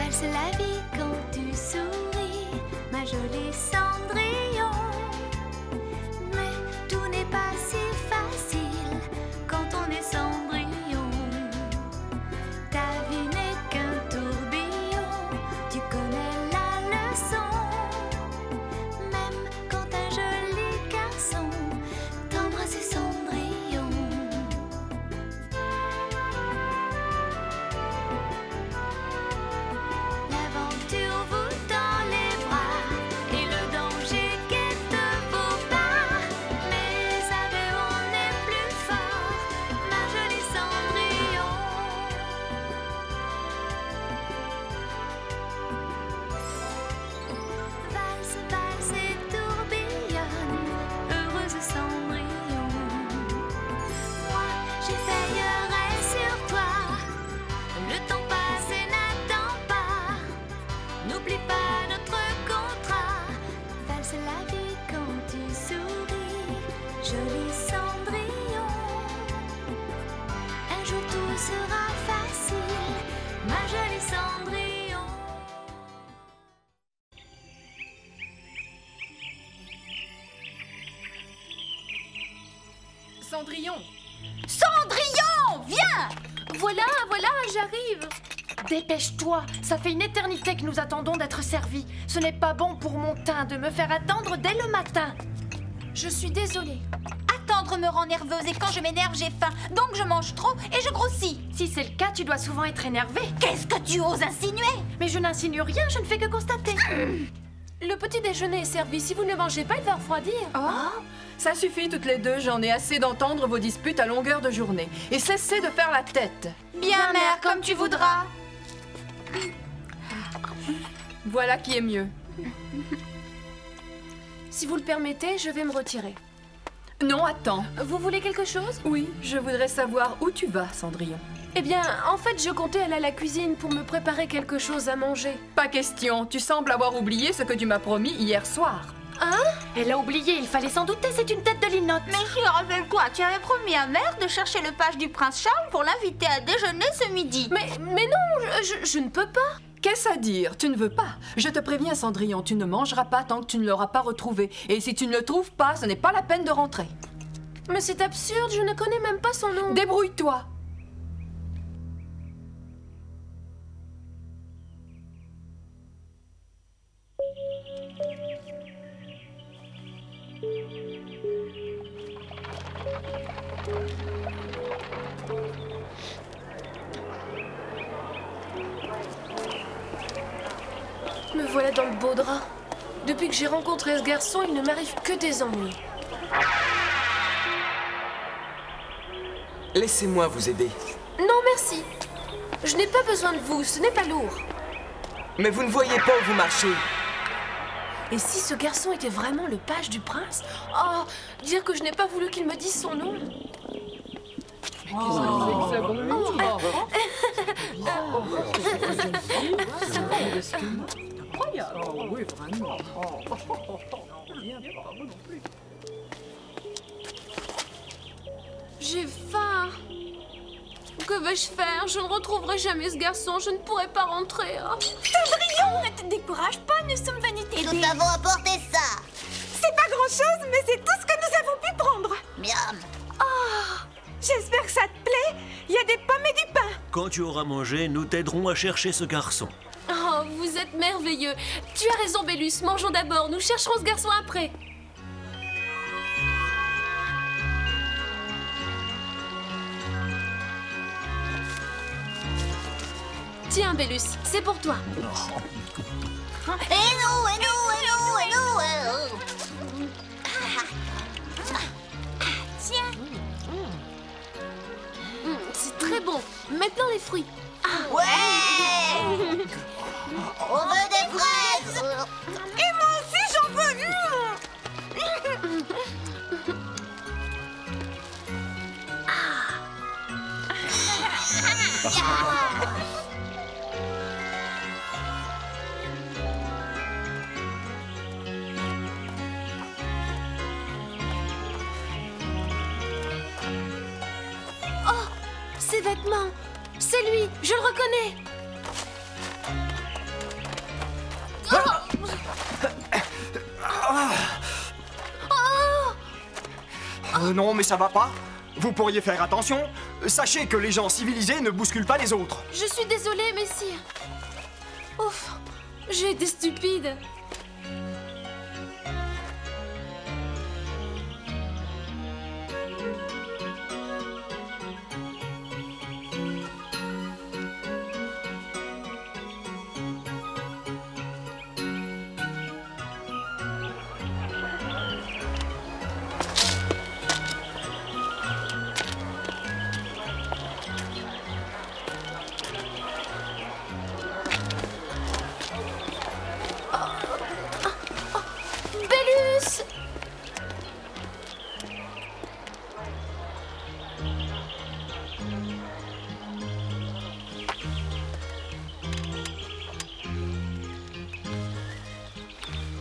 Valse la vie quand tu souris, ma jolie Cendrillon. Mais tout n'est pas si facile quand on est Cendrillon. Ta vie n'est qu'un tourbillon, tu connais la leçon. Même quand un joli garçon t'embrasse Cendrillon. L'aventure vous tend les bras et le danger guette vos pas. Mais à deux on est plus fort, ma jolie Cendrillon. Valse, valse et tourbillonne, heureuse Cendrillon. Moi, je veillerai sur toi, le temps passe et n'attend pas. N'oublie pas notre contrat, valse la vie quand tu souris, joli Cendrillon. Un jour tout sera facile, ma jolie Cendrillon. Cendrillon! Cendrillon, viens! Voilà, j'arrive. Dépêche-toi, ça fait une éternité que nous attendons d'être servis. Ce n'est pas bon pour mon teint de me faire attendre dès le matin. Je suis désolée. Attendre me rend nerveuse et quand je m'énerve, j'ai faim. Donc je mange trop et je grossis. Si c'est le cas, tu dois souvent être énervée. Qu'est-ce que tu oses insinuer? Mais je n'insinue rien, je ne fais que constater. Le petit déjeuner est servi. Si vous ne le mangez pas, il va refroidir. Ça suffit toutes les deux, j'en ai assez d'entendre vos disputes à longueur de journée. Et cessez de faire la tête. Bien, mère, comme tu voudras. Voilà qui est mieux. Si vous le permettez, je vais me retirer. Non, attends. Vous voulez quelque chose? Oui, je voudrais savoir où tu vas, Cendrillon. Eh bien, en fait, je comptais aller à la cuisine pour me préparer quelque chose à manger. Pas question, tu sembles avoir oublié ce que tu m'as promis hier soir. Elle a oublié, il fallait s'en douter, c'est une tête de linotte. Mais je rappelle-toi, tu avais promis à mère de chercher le page du prince Charles pour l'inviter à déjeuner ce midi. Mais non, je ne peux pas. Qu'est-ce à dire? Tu ne veux pas? Je te préviens, Cendrillon, tu ne mangeras pas tant que tu ne l'auras pas retrouvé. Et si tu ne le trouves pas, ce n'est pas la peine de rentrer. Mais c'est absurde, je ne connais même pas son nom. Débrouille-toi. Me voilà dans le beau drap. Depuis que j'ai rencontré ce garçon, il ne m'arrive que des ennuis. Laissez-moi vous aider. Non, merci. Je n'ai pas besoin de vous, ce n'est pas lourd. Mais vous ne voyez pas où vous marchez. Et si ce garçon était vraiment le page du prince? Oh, dire que je n'ai pas voulu qu'il me dise son nom. J'ai faim. Que vais-je faire? Je ne retrouverai jamais ce garçon. Je ne pourrai pas rentrer. Cendrillon, ne te décourage pas, nous sommes venus t'aider. Nous t'avons apporté ça. C'est pas grand-chose, mais c'est tout ce que nous avons pu prendre. Miam. J'espère que ça te plaît. Il y a des pommes et du pain. Quand tu auras mangé, nous t'aiderons à chercher ce garçon. Oh, vous êtes merveilleux. Tu as raison, Bélus. Mangeons d'abord. Nous chercherons ce garçon après. Tiens, Bélus, c'est pour toi. Et nous. Tiens. C'est très bon. Maintenant, les fruits. Ouais. On veut des fraises. Et moi aussi, j'en veux. Ses vêtements. C'est lui, je le reconnais. Non, mais ça va pas. Vous pourriez faire attention. Sachez que les gens civilisés ne bousculent pas les autres. Je suis désolée, messire. Ouf, j'ai été stupide. Bellus!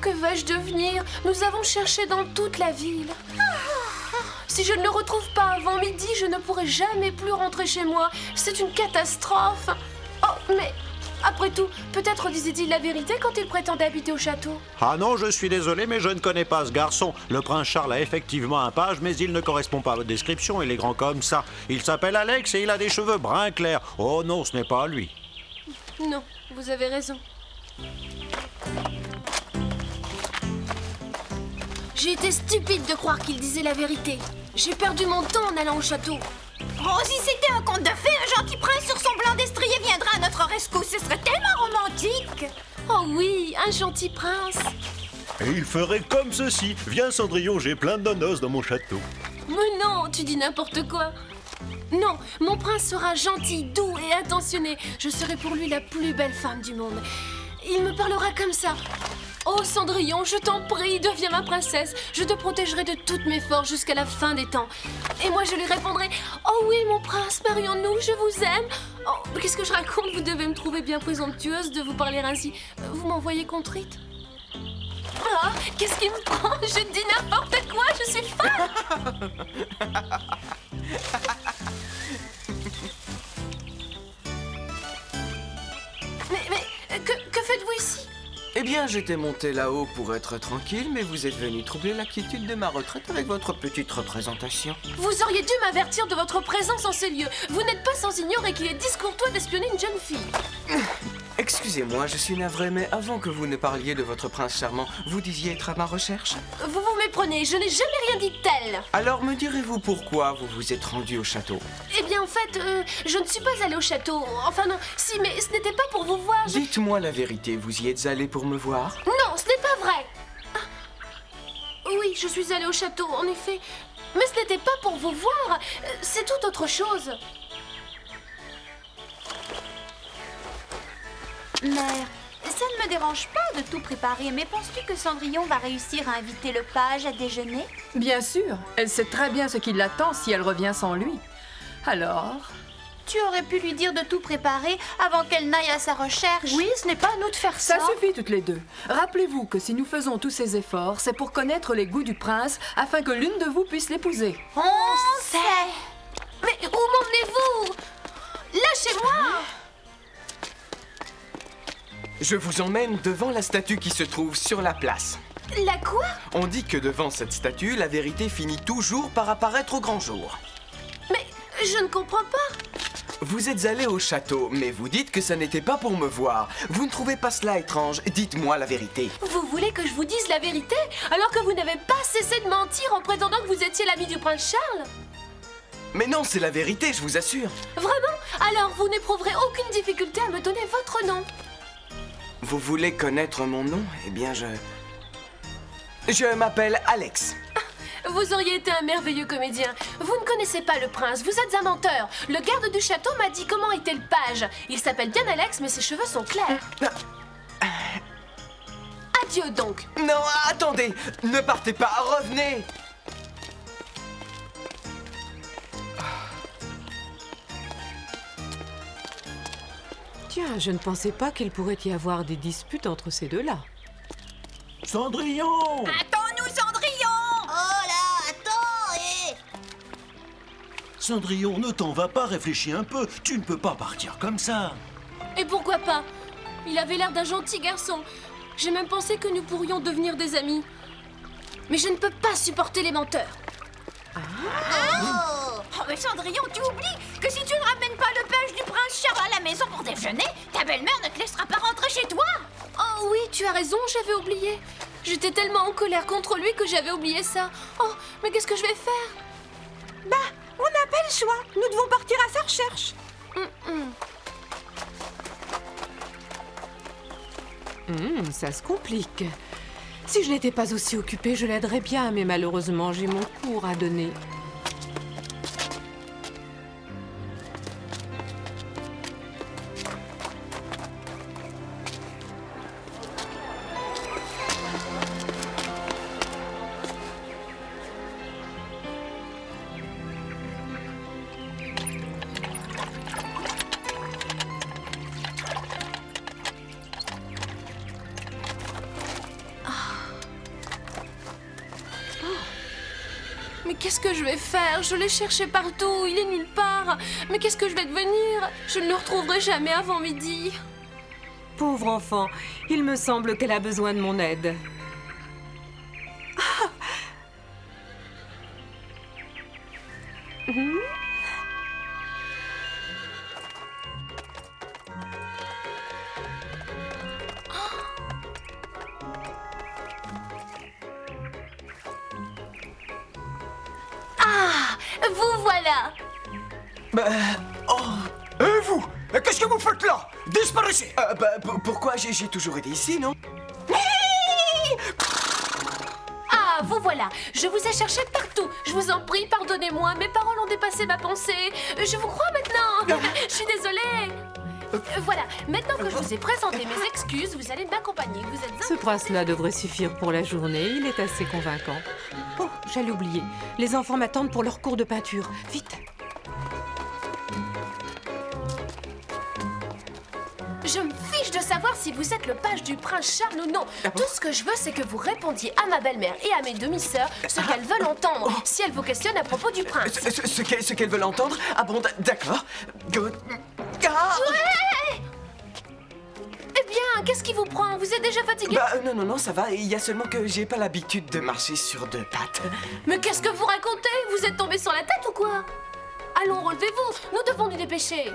Que vais-je devenir? Nous avons cherché dans toute la ville. Si je ne le retrouve pas avant midi, je ne pourrai jamais plus rentrer chez moi. C'est une catastrophe. Oh, mais après tout, peut-être disait-il la vérité quand il prétendait habiter au château. Ah non, je suis désolé, mais je ne connais pas ce garçon. Le prince Charles a effectivement un page, mais il ne correspond pas à votre description. Il est grand comme ça. Il s'appelle Alex et il a des cheveux brun clair. Oh non, ce n'est pas lui. Non, vous avez raison. J'ai été stupide de croire qu'il disait la vérité. J'ai perdu mon temps en allant au château. Oh, si c'était un conte de fées, un gentil prince sur son blanc destrier viendra à notre rescousse. Ce serait tellement romantique. Oh oui, un gentil prince. Et il ferait comme ceci. Viens Cendrillon, j'ai plein de noces dans mon château. Mais non, tu dis n'importe quoi. Non, mon prince sera gentil, doux et attentionné. Je serai pour lui la plus belle femme du monde. Il me parlera comme ça. Oh Cendrillon, je t'en prie, deviens ma princesse. Je te protégerai de toutes mes forces jusqu'à la fin des temps. Et moi je lui répondrai: oh oui mon prince, marions-nous, je vous aime. Oh, qu'est-ce que je raconte? Vous devez me trouver bien présomptueuse de vous parler ainsi. Vous m'envoyez contrite? Ah, qu'est-ce qui me prend? Je dis n'importe quoi, je suis folle. Mais que faites-vous ici? Eh bien, j'étais monté là-haut pour être tranquille, mais vous êtes venu troubler la quiétude de ma retraite avec votre petite représentation. Vous auriez dû m'avertir de votre présence en ces lieux. Vous n'êtes pas sans ignorer qu'il est discourtois d'espionner une jeune fille. Excusez-moi, je suis navré, mais avant que vous ne parliez de votre prince charmant, vous disiez être à ma recherche? Vous vous méprenez, je n'ai jamais rien dit de tel. Alors me direz-vous pourquoi vous vous êtes rendu au château? Eh bien, en fait, je ne suis pas allée au château. Enfin non, si, mais ce n'était pas pour vous voir. Dites-moi la vérité, vous y êtes allé pour me voir? Non, ce n'est pas vrai. Ah. Oui, je suis allée au château, en effet. Mais ce n'était pas pour vous voir. C'est tout autre chose. Mère, ça ne me dérange pas de tout préparer, mais penses-tu que Cendrillon va réussir à inviter le page à déjeuner? Bien sûr, elle sait très bien ce qui l'attend si elle revient sans lui. Alors... Tu aurais pu lui dire de tout préparer avant qu'elle n'aille à sa recherche. Oui, ce n'est pas à nous de faire ça. Ça suffit toutes les deux. Rappelez-vous que si nous faisons tous ces efforts, c'est pour connaître les goûts du prince afin que l'une de vous puisse l'épouser. On sait. Mais où m'emmenez-vous? Lâchez-moi! Je vous emmène devant la statue qui se trouve sur la place. La quoi? On dit que devant cette statue, la vérité finit toujours par apparaître au grand jour. Mais je ne comprends pas. Vous êtes allé au château, mais vous dites que ça n'était pas pour me voir. Vous ne trouvez pas cela étrange? Dites-moi la vérité. Vous voulez que je vous dise la vérité alors que vous n'avez pas cessé de mentir en prétendant que vous étiez l'ami du prince Charles? Mais non, c'est la vérité, je vous assure. Vraiment? Alors vous n'éprouverez aucune difficulté à me donner votre nom. Vous voulez connaître mon nom? Eh bien, je m'appelle Alex. Vous auriez été un merveilleux comédien. Vous ne connaissez pas le prince, vous êtes un menteur. Le garde du château m'a dit comment était le page. Il s'appelle bien Alex, mais ses cheveux sont clairs. Adieu donc. Non, attendez, ne partez pas, revenez. Tiens, je ne pensais pas qu'il pourrait y avoir des disputes entre ces deux-là. Cendrillon! Attends-nous, Cendrillon! Oh là, attends, Cendrillon, ne t'en va pas, réfléchis un peu. Tu ne peux pas partir comme ça. Et pourquoi pas? Il avait l'air d'un gentil garçon. J'ai même pensé que nous pourrions devenir des amis. Mais je ne peux pas supporter les menteurs. Ah. Oh, mais Cendrillon, tu oublies que si tu ne ramènes pas le page du prince Charles à la maison pour déjeuner, ta belle-mère ne te laissera pas rentrer chez toi. Oh oui, tu as raison, j'avais oublié. J'étais tellement en colère contre lui que j'avais oublié ça. Oh, mais qu'est-ce que je vais faire? Bah, on n'a pas le choix. Nous devons partir à sa recherche. Ça se complique. Si je n'étais pas aussi occupée, je l'aiderais bien, mais malheureusement, j'ai mon cours à donner. Mais qu'est-ce que je vais faire? Je l'ai cherché partout, il est nulle part. Mais qu'est-ce que je vais devenir? Je ne le retrouverai jamais avant midi. Pauvre enfant, il me semble qu'elle a besoin de mon aide. Vous voilà! Et vous? Qu'est-ce que vous faites là? Disparaissez! Pourquoi j'ai toujours été ici, non? Ah, vous voilà! Je vous ai cherché partout. Je vous en prie, pardonnez-moi. Mes paroles ont dépassé ma pensée. Je vous crois maintenant. Je suis désolée. Voilà, maintenant que je vous ai présenté mes excuses, vous allez m'accompagner. Vous êtes Ce prince-là devrait suffire pour la journée. Il est assez convaincant. Oh, j'allais oublier. Les enfants m'attendent pour leur cours de peinture. Vite! Je me fiche de savoir si vous êtes le page du prince Charles ou non. Tout ce que je veux, c'est que vous répondiez à ma belle-mère et à mes demi-sœurs ce qu'elles veulent entendre si elles vous questionnent à propos du prince. Ce qu'elles veulent entendre? Ah bon, d'accord. Good. Ouais! Eh bien, qu'est-ce qui vous prend? Vous êtes déjà fatigué? Non, ça va. Il y a seulement que j'ai pas l'habitude de marcher sur deux pattes. Mais qu'est-ce que vous racontez? Vous êtes tombé sur la tête ou quoi? Allons, relevez-vous. Nous devons nous dépêcher.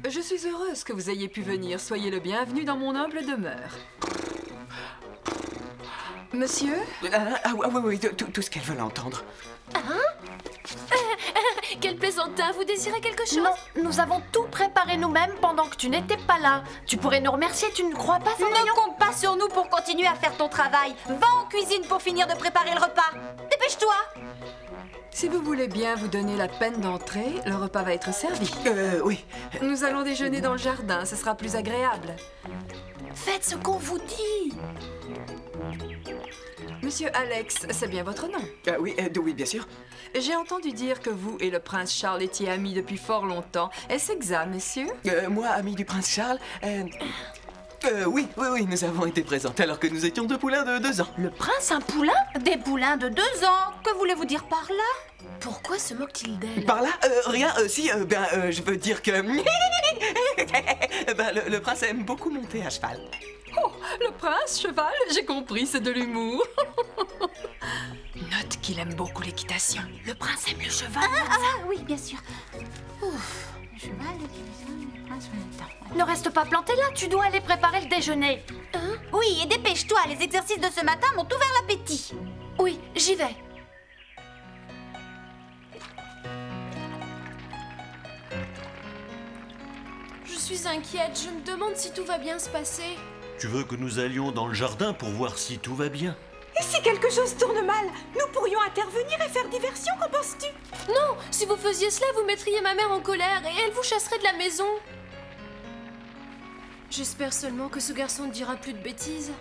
Je suis heureuse que vous ayez pu venir. Soyez le bienvenu dans mon humble demeure. Monsieur? Oui, tout ce qu'elles veulent entendre. Quel plaisantin, vous désirez quelque chose? Non, nous avons tout préparé nous-mêmes pendant que tu n'étais pas là. Tu pourrais nous remercier, tu ne crois pas, Cendrillon? Ne compte pas sur nous pour continuer à faire ton travail. Va en cuisine pour finir de préparer le repas. Dépêche-toi. Si vous voulez bien vous donner la peine d'entrer, le repas va être servi. Oui. Nous allons déjeuner dans le jardin, ce sera plus agréable. Faites ce qu'on vous dit. Monsieur Alex, c'est bien votre nom? Oui, bien sûr. J'ai entendu dire que vous et le prince Charles étiez amis depuis fort longtemps. Est-ce exact, monsieur? Moi, ami du prince Charles, oui, nous avons été présentés alors que nous étions deux poulains de 2 ans. Le prince, un poulain? Des poulains de 2 ans? Que voulez-vous dire par là? Pourquoi se moque-t-il d'elle? Par là? Rien, je veux dire que... le prince aime beaucoup monter à cheval. Oh, le prince, cheval, j'ai compris, c'est de l'humour. Note qu'il aime beaucoup l'équitation. Le prince aime le cheval. Oui, bien sûr. Ouf. Le cheval, le prince, Ne reste pas planté là, tu dois aller préparer le déjeuner. Oui, et dépêche-toi, les exercices de ce matin m'ont ouvert l'appétit. Oui, j'y vais. Je suis inquiète, je me demande si tout va bien se passer. Tu veux que nous allions dans le jardin pour voir si tout va bien? Et si quelque chose tourne mal, nous pourrions intervenir et faire diversion, qu'en penses-tu? Non, si vous faisiez cela, vous mettriez ma mère en colère et elle vous chasserait de la maison. J'espère seulement que ce garçon ne dira plus de bêtises.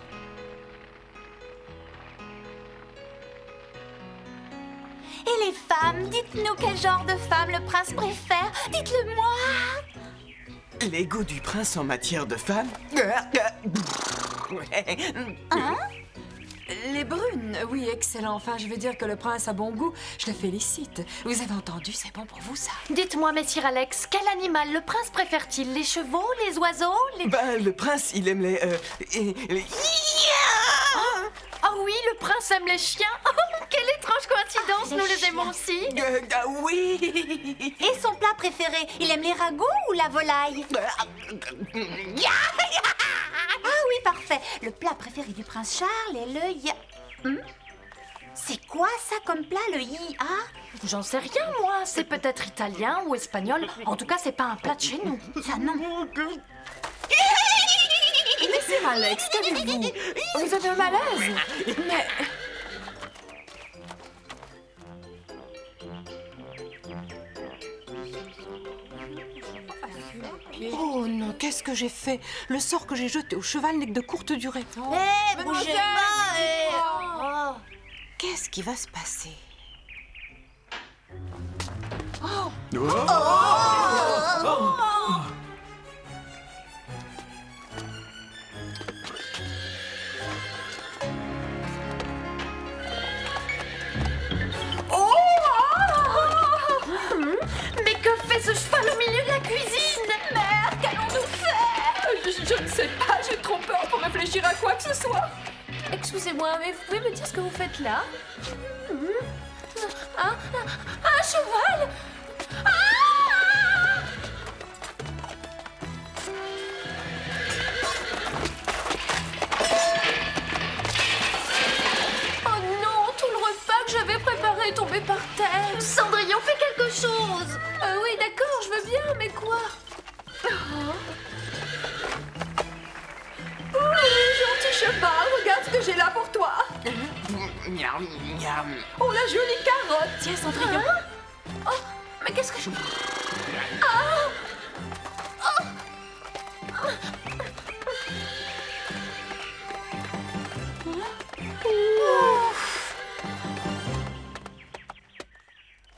Et les femmes, dites-nous quel genre de femme le prince préfère. Dites-le moi. Les goûts du prince en matière de femmes... Les brunes, oui, excellent. Enfin, je veux dire que le prince a bon goût. Je le félicite. Vous avez entendu, c'est bon pour vous, ça. Dites-moi, messire Alex, quel animal le prince préfère-t-il? Les chevaux, les oiseaux, les... Ben, le prince, il aime les... Ah oui, le prince aime les chiens. Quelle étrange coïncidence, nous les aimons aussi. oui. Et son plat préféré, il aime les ragoûts ou la volaille? Ah oui, parfait. Le plat préféré du prince Charles est le C'est quoi ça comme plat, le ya? J'en sais rien, moi. C'est peut-être italien ou espagnol. En tout cas, c'est pas un plat de chez nous. Ça, non. Messire Alex, qu'avez-vous? Vous avez un malaise? Mais... Oh non, qu'est-ce que j'ai fait? Le sort que j'ai jeté au cheval n'est que de courte durée. Eh, bougez pas. Qu'est-ce qui va se passer? Mais que fait ce cheval au milieu de la cuisine? Merde, qu'allons-nous faire? Je ne sais pas, j'ai trop peur pour réfléchir à quoi que ce soit. Excusez-moi, mais vous pouvez me dire ce que vous faites là? Un cheval! Oh non, tout le repas que j'avais préparé est tombé par terre. Cendrillon, fais quelque chose. Oui, d'accord, je veux bien, mais quoi? Gentil cheval, regarde ce que j'ai là pour toi. Miam, miam. Oh, la jolie carotte. Tiens, Cendrillon. Oh, mais qu'est-ce que je...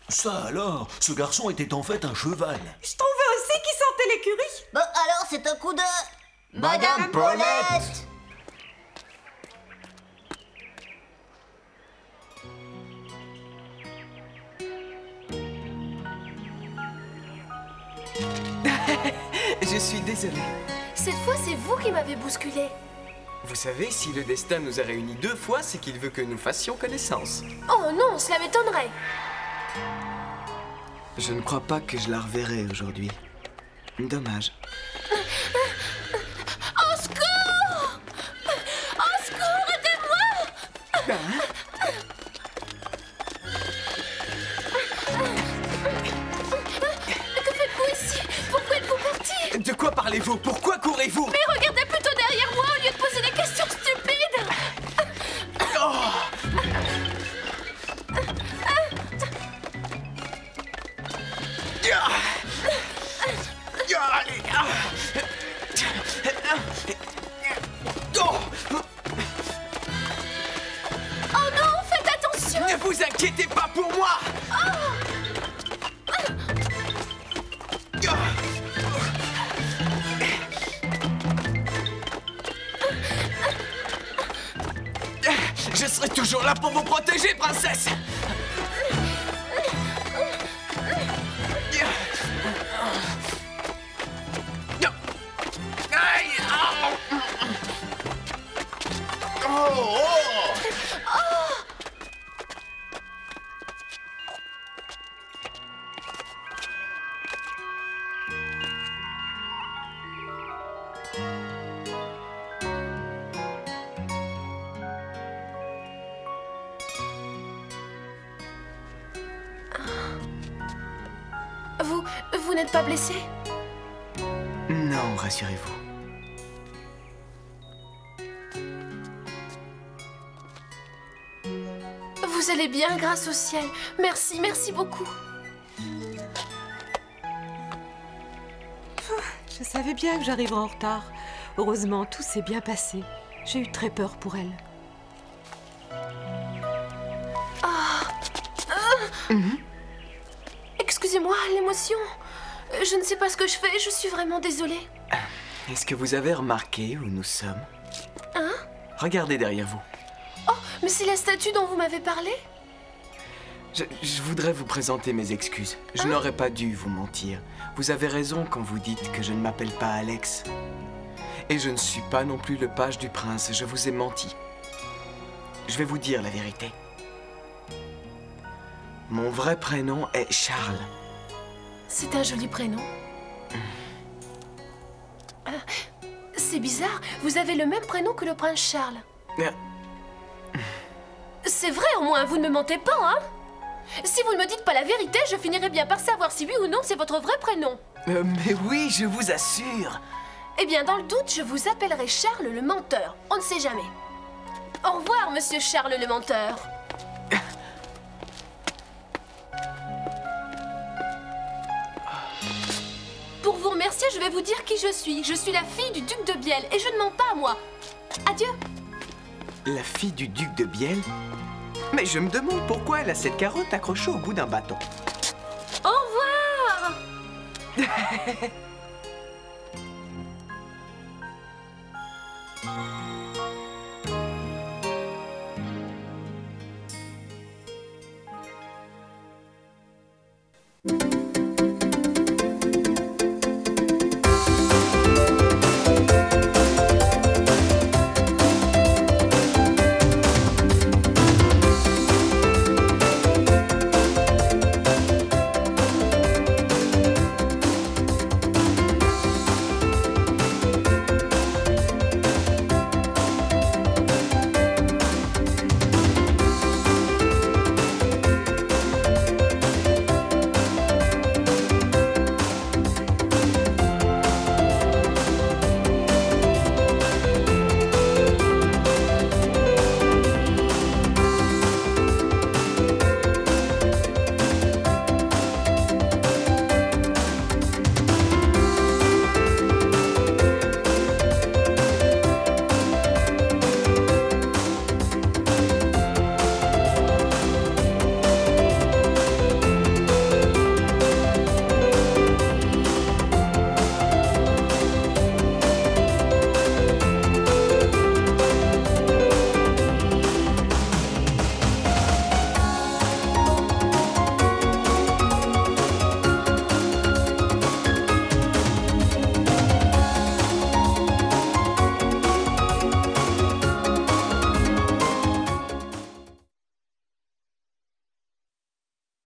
Ça alors, ce garçon était en fait un cheval. Je trouvais aussi qu'il sentait l'écurie. Bon, alors, c'est un coup de... Madame Paulette. Je suis désolé. Cette fois, c'est vous qui m'avez bousculé. Vous savez, si le destin nous a réunis 2 fois, c'est qu'il veut que nous fassions connaissance. Oh non, cela m'étonnerait. Je ne crois pas que je la reverrai aujourd'hui. Dommage. Au secours! Au secours, aidez-moi! Que faites-vous ici? Pourquoi êtes-vous parti? De quoi parlez-vous? Pourquoi courez-vous? Mais regardez plutôt derrière moi au lieu de poser des questions stupides! Oh non, faites attention! Ne vous inquiétez pas pour moi! Je serai toujours là pour vous protéger, princesse! Vous n'êtes pas blessé? Non, rassurez-vous. Vous allez bien, grâce au ciel. Merci, merci beaucoup. Je savais bien que j'arriverais en retard. Heureusement, tout s'est bien passé. J'ai eu très peur pour elle. Excusez-moi, l'émotion. Je ne sais pas ce que je fais, je suis vraiment désolée. Est-ce que vous avez remarqué où nous sommes? Hein? Regardez derrière vous. Oh, Mais c'est la statue dont vous m'avez parlé? Je voudrais vous présenter mes excuses. Je n'aurais pas dû vous mentir. Vous avez raison quand vous dites que je ne m'appelle pas Alex. Et je ne suis pas non plus le page du prince. Je vous ai menti. Je vais vous dire la vérité. Mon vrai prénom est Charles. C'est un joli prénom. C'est bizarre, vous avez le même prénom que le prince Charles. C'est vrai au moins, vous ne me mentez pas, hein? Si vous ne me dites pas la vérité, je finirai bien par savoir si oui ou non c'est votre vrai prénom. Mais oui, je vous assure. Eh bien, dans le doute, je vous appellerai Charles le menteur. On ne sait jamais. Au revoir, monsieur Charles le menteur. Pour vous remercier, je vais vous dire qui je suis. Je suis la fille du duc de Biel et je ne mens pas, moi. Adieu. La fille du duc de Biel? Mais je me demande pourquoi elle a cette carotte accrochée au bout d'un bâton. Au revoir.